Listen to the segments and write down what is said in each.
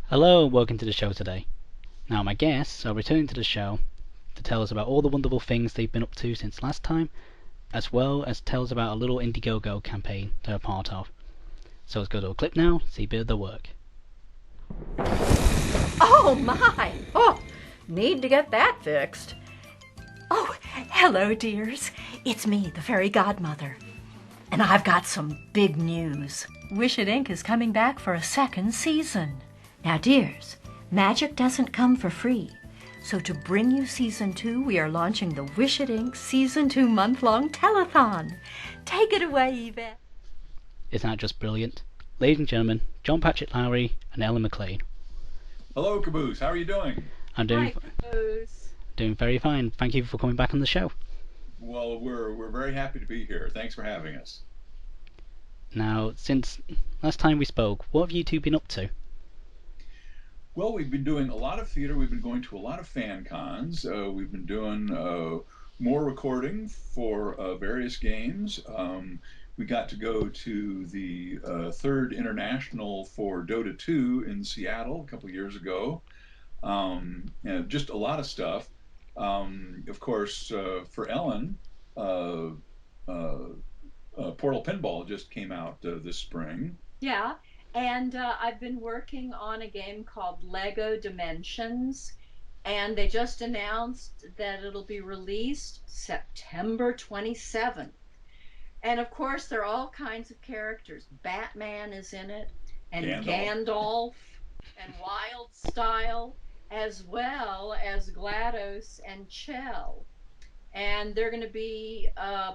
Hello and welcome to the show today. Now my guests are returning to the show to tell us about all the wonderful things they've been up to since last time, as well as tell us about a little Indiegogo campaign they're a part of. So let's go to a clip now, see a bit of their work. Oh my! Oh, need to get that fixed. Oh, hello dears. It's me, the fairy godmother. And I've got some big news. Wish It Inc. is coming back for a second season. Now dears, magic doesn't come for free. So to bring you season 2, we are launching the Wish It Inc. season 2 month-long telethon. Take it away, Yvette. Isn't that just brilliant? Ladies and gentlemen, John Patrick Lowrie and Ellen McLain. Hello, Caboos. How are you doing? I'm doing very fine. Thank you for coming back on the show. Well, we're very happy to be here. Thanks for having us. Now, since last time we spoke, what have you two been up to? Well, we've been doing a lot of theater. We've been going to a lot of fan cons. We've been doing more recording for various games. We got to go to the third international for Dota 2 in Seattle a couple years ago. Just a lot of stuff. Of course, for Ellen, Portal Pinball just came out this spring. Yeah, and I've been working on a game called Lego Dimensions, and they just announced that it'll be released September 27th. And of course, there are all kinds of characters. Batman is in it, and Gandalf, and Wildstyle, as well as GLaDOS and Chell. And they're going to be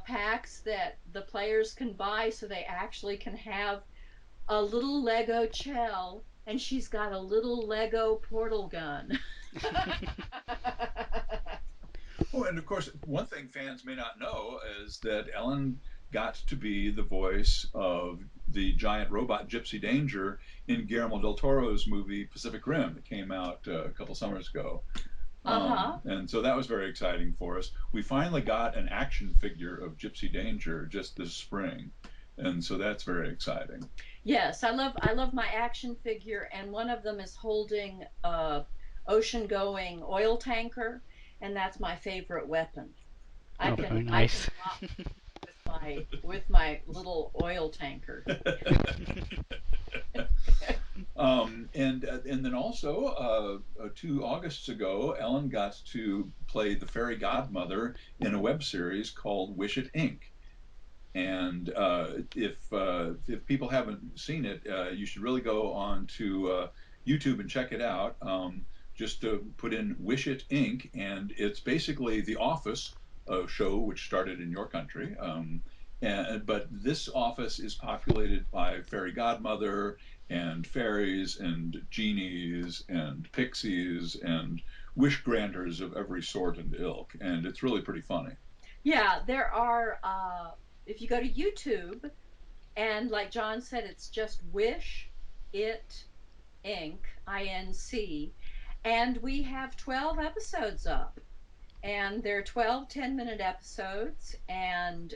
packs that the players can buy so they actually can have a little Lego Chell, and she's got a little Lego portal gun. Oh, and of course, one thing fans may not know is that Ellen got to be the voice of the giant robot Gypsy Danger in Guillermo del Toro's movie Pacific Rim that came out a couple summers ago. And so that was very exciting for us. We finally got an action figure of Gypsy Danger just this spring, and so that's very exciting. Yes, I love my action figure, and one of them is holding a ocean-going oil tanker, and that's my favorite weapon. Very nice. I can rock with my little oil tanker. And then also 2 Augusts ago, Ellen got to play the fairy godmother in a web series called Wish It Inc. And if people haven't seen it, you should really go on to YouTube and check it out. Just to put in Wish It Inc. And it's basically The Office show, which started in your country. But this office is populated by fairy godmother and fairies and genies and pixies and wish granters of every sort and ilk. And it's really pretty funny. Yeah, there are, if you go to YouTube, and like John said, it's just Wish It Inc., INC, and we have 12 episodes up. And they're 12 10-minute episodes, and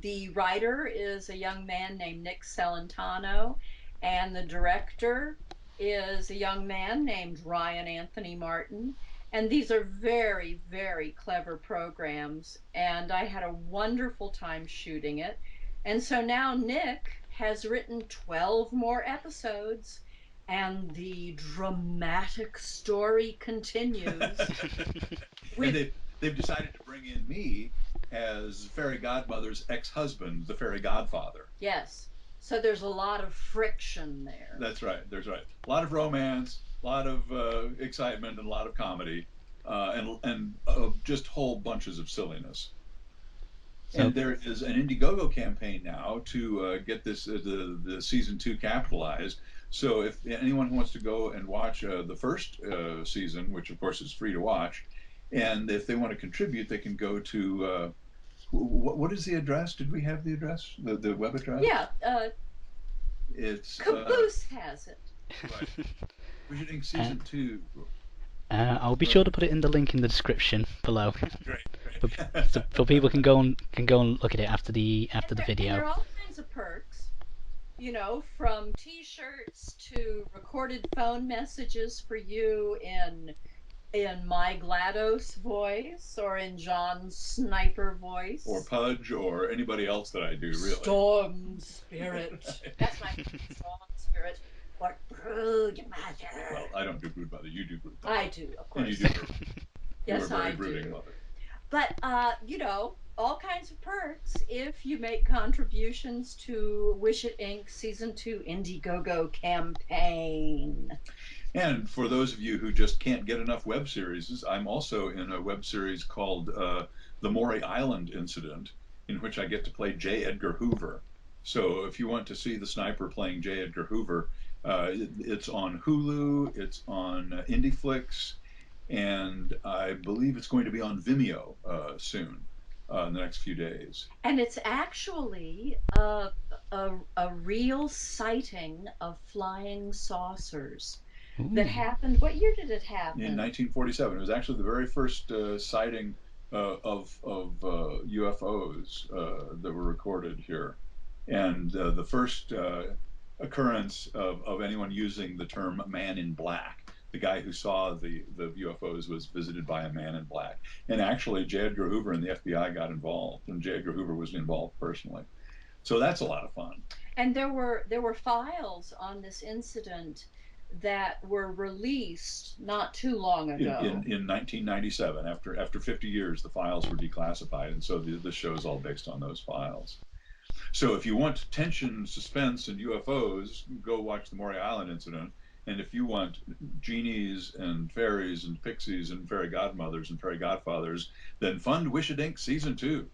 the writer is a young man named Nick Celentano, and the director is a young man named Ryan Anthony Martin. And these are very, very clever programs, and I had a wonderful time shooting it. And so now Nick has written 12 more episodes, and the dramatic story continues. And they've decided to bring in me as fairy godmother's ex-husband, the fairy godfather. Yes. So there's a lot of friction there. That's right. There's right. A lot of romance, a lot of excitement, and a lot of comedy, and just whole bunches of silliness. So, And there is an Indiegogo campaign now to get this the season 2 capitalized. So if anyone wants to go and watch the first season, which of course is free to watch, and if they want to contribute, they can go to what is the address? Did we have the address? The web address? Yeah, It's Caboose has it. right. We're shooting season 2. I'll be sure to put it in the link in the description below. Great. So people can go and look at it after the And there video. are all kinds of perks. you know, from T-shirts to recorded phone messages for you in my GLaDOS voice or in John's sniper voice. Or Pudge or anybody else that I do, really. Storm Spirit. That's my Storm Spirit. What brood mother? Well, I don't do brood mother. You do brood mother. I do, of course. And you do her. Yes, You're a very I brooding do. mother. But, you know, all kinds of perks if you make contributions to Wish It Inc. Season 2 Indiegogo campaign. And for those of you who just can't get enough web series, I'm also in a web series called The Mory Island Incident, in which I get to play J. Edgar Hoover. So if you want to see the sniper playing J. Edgar Hoover, it's on Hulu, it's on IndieFlix, and I believe it's going to be on Vimeo soon, in the next few days. And it's actually a real sighting of flying saucers that happened. What year did it happen? In 1947. It was actually the very first sighting of UFOs that were recorded here, and the first occurrence of anyone using the term "man in black." The guy who saw the UFOs was visited by a man in black, and actually J. Edgar Hoover and the FBI got involved, and J. Edgar Hoover was involved personally. So that's a lot of fun. And there were files on this incident that were released not too long ago. In 1997, after 50 years, the files were declassified, and so the show is all based on those files. So if you want tension, suspense, and UFOs, go watch the Mory Island incident. And if you want genies and fairies and pixies and fairy godmothers and fairy godfathers, then fund Wish It Inc. Season 2.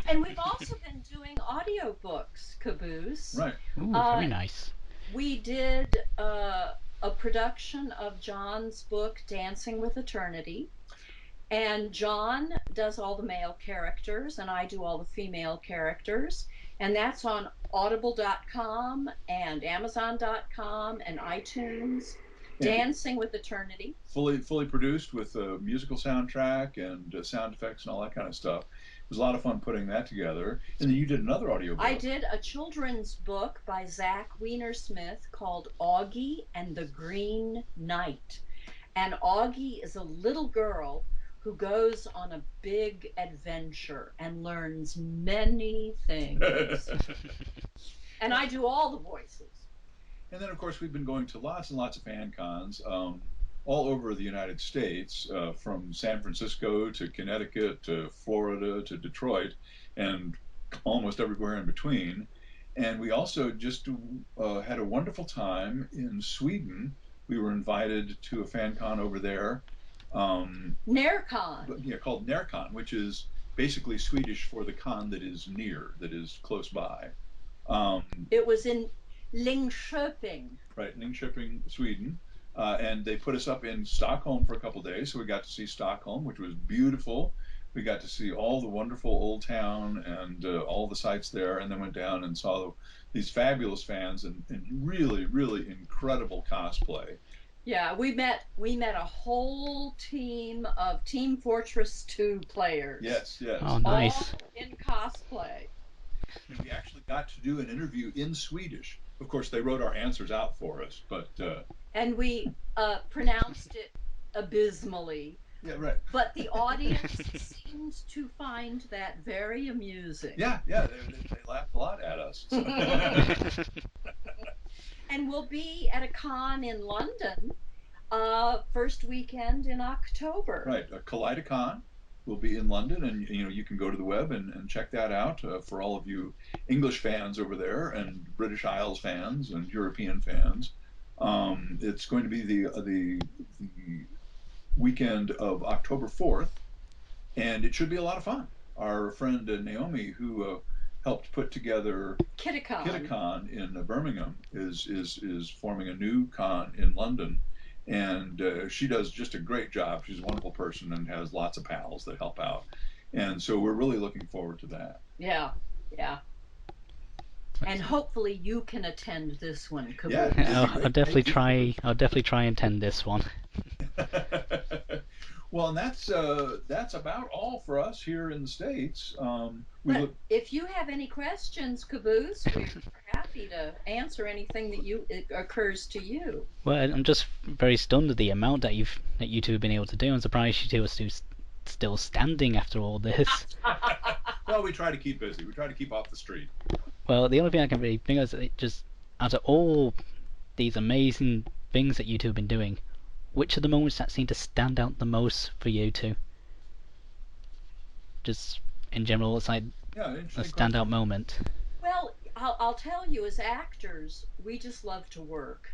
And we've also been doing audiobooks, Caboose. Right. Ooh, very nice. We did a production of John's book, Dancing with Eternity. And John does all the male characters, and I do all the female characters. And that's on audible.com and amazon.com and iTunes. Dancing with Eternity. Fully produced with a musical soundtrack and sound effects and all that kind of stuff. It was a lot of fun putting that together. And then you did another audiobook. I did a children's book by Zach Wiener-Smith called Augie and the Green Knight. And Augie is a little girl who goes on a big adventure and learns many things. And I do all the voices. And then, of course, we've been going to lots and lots of fan cons all over the United States, from San Francisco to Connecticut to Florida to Detroit, and almost everywhere in between. And we also just had a wonderful time in Sweden. We were invited to a fan con over there. NERCon. Yeah, called NERCon, which is basically Swedish for the con that is near, that is close by. It was in Linköping. Right, Linköping, Sweden. And they put us up in Stockholm for a couple of days, so we got to see Stockholm, which was beautiful. We got to see all the wonderful old town and all the sights there, and then went down and saw these fabulous fans and really, really incredible cosplay. Yeah, we met a whole team of Team Fortress 2 players. Yes. Oh, nice. All in cosplay. And we actually got to do an interview in Swedish. Of course, they wrote our answers out for us, but and we pronounced it abysmally. Yeah, right. But the audience seemed to find that very amusing. Yeah, they laughed a lot at us. And we'll be at a con in London first weekend in October. Right, Kaleidocon will be in London, and you can go to the web and check that out for all of you English fans over there, and British Isles fans, and European fans. It's going to be the weekend of October 4th, and it should be a lot of fun. Our friend Naomi, who helped put together Kitakon in Birmingham, is forming a new con in London, and she does just a great job. She's a wonderful person and has lots of pals that help out, and so we're really looking forward to that. Yeah. And hopefully you can attend this one, Caboose. Yeah, I'll definitely try. I'll definitely try and attend this one. Well, and that's about all for us here in the States. But if you have any questions, Caboose, we're happy to answer anything that it occurs to you. Well, I'm just very stunned at the amount that you two have been able to do. I'm surprised you two are still standing after all this. Well, we try to keep busy. We try to keep off the street. Well, the only thing I can really think of is it just out of all these amazing things that you two have been doing, which are the moments that seem to stand out the most for you two? Just in general, it's like Yeah, a interesting standout question. moment. Well, I'll tell you, as actors, we just love to work.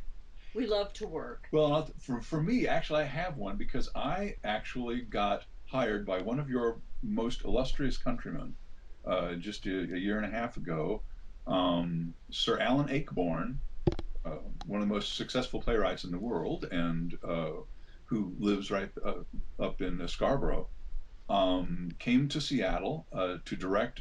We love to work. Well, for me, actually, I have one because I actually got hired by one of your most illustrious countrymen just a year and a half ago, Sir Alan Ayckbourn, one of the most successful playwrights in the world, and who lives right up in Scarborough, came to Seattle to direct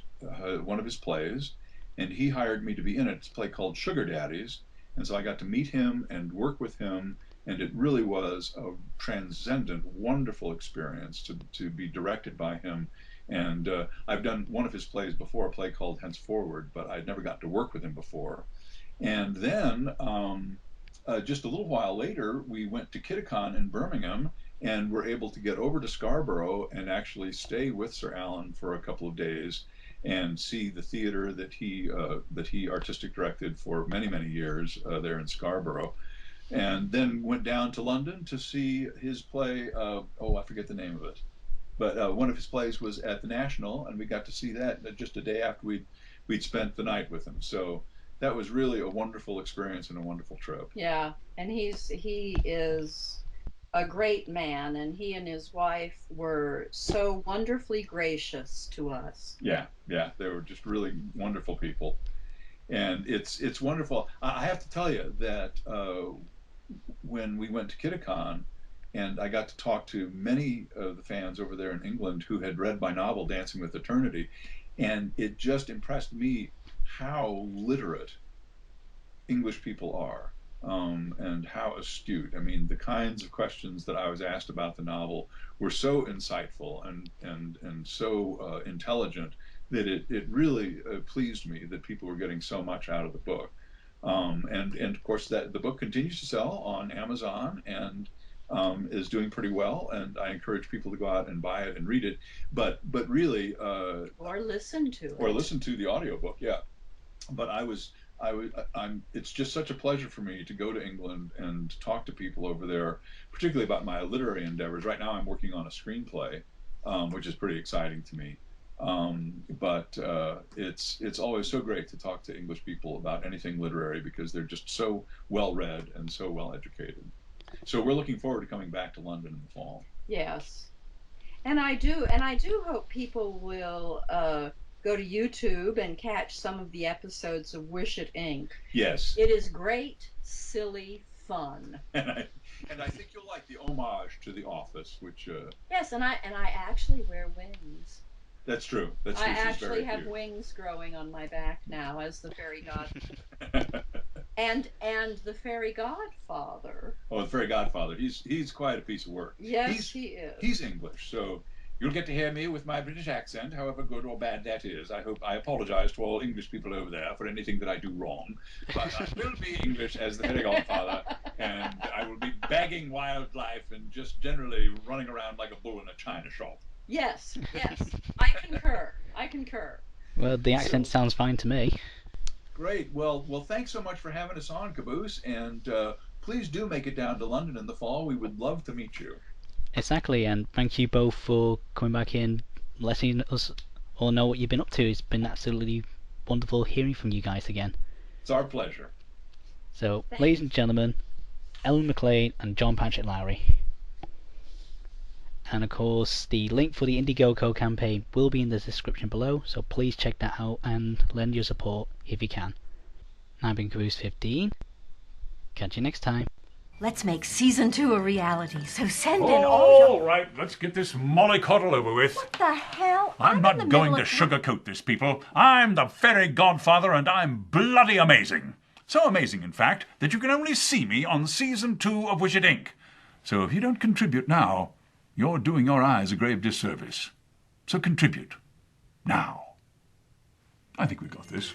one of his plays, and he hired me to be in it. It's a play called Sugar Daddies, and so I got to meet him and work with him, and it really was a transcendent, wonderful experience to be directed by him. And I've done one of his plays before, a play called Henceforward, but I'd never got to work with him before. And then just a little while later, we went to Kitakon in Birmingham and were able to get over to Scarborough and actually stay with Sir Alan for a couple of days and see the theater that he artistic directed for many years there in Scarborough. And then went down to London to see his play. Oh, I forget the name of it, but one of his plays was at the National, and we got to see that just a day after we'd spent the night with him. So that was really a wonderful experience and a wonderful trip. Yeah, and he is a great man, and he and his wife were so wonderfully gracious to us. Yeah, they were just really wonderful people, and it's wonderful. I have to tell you that when we went to Kitakon, and I got to talk to many of the fans over there in England who had read my novel Dancing with Eternity, and it just impressed me how literate English people are, and how astute. I mean, the kinds of questions that I was asked about the novel were so insightful and so intelligent that it really pleased me that people were getting so much out of the book. And of course that the book continues to sell on Amazon and is doing pretty well. And I encourage people to go out and buy it and read it. But really, Or listen to or it. listen to the audiobook. Yeah, but I'm it's just such a pleasure for me to go to England and talk to people over there, particularly about my literary endeavors. Right now, I'm working on a screenplay, which is pretty exciting to me. But it's always so great to talk to English people about anything literary because they're just so well read and so well educated. So we're looking forward to coming back to London in the fall. Yes. And I do hope people will go to YouTube and catch some of the episodes of Wish It Inc. Yes, It is great, silly fun. and I think you'll like the homage to The Office, which Yes, and I actually wear wings. that's true. That's I true. She's actually very have cute. wings growing on my back now as the fairy god and the fairy godfather. Oh, the Fairy Godfather. He's quite a piece of work. Yes, He's he is. he's English, so you'll get to hear me with my British accent, however good or bad that is. I apologize to all English people over there for anything that I do wrong, but I will be English as the Fairy Godfather, and I will be bagging wildlife and just generally running around like a bull in a china shop. Yes, yes. I concur. I concur. Well, the accent So sounds fine to me. great. Well, thanks so much for having us on, Caboose, and please do make it down to London in the fall. We would love to meet you. Exactly, and thank you both for coming back in, letting us all know what you've been up to. It's been absolutely wonderful hearing from you guys again. It's our pleasure. So, ladies Thanks. and gentlemen, Ellen McLain and John Patrick Lowrie. And of course, the link for the Indiegogo campaign will be in the description below, so please check that out and lend your support if you can. I've been Caboos15. Catch you next time. Let's make season 2 a reality, so send in all All your... right, let's get this mollycoddle over with. What the hell? I'm in not the going to middle of... sugarcoat this, people. I'm the fairy godfather, and I'm bloody amazing. So amazing, in fact, that you can only see me on season 2 of Wish It Inc. So if you don't contribute now, you're doing your eyes a grave disservice. So contribute. Now. I think we got this.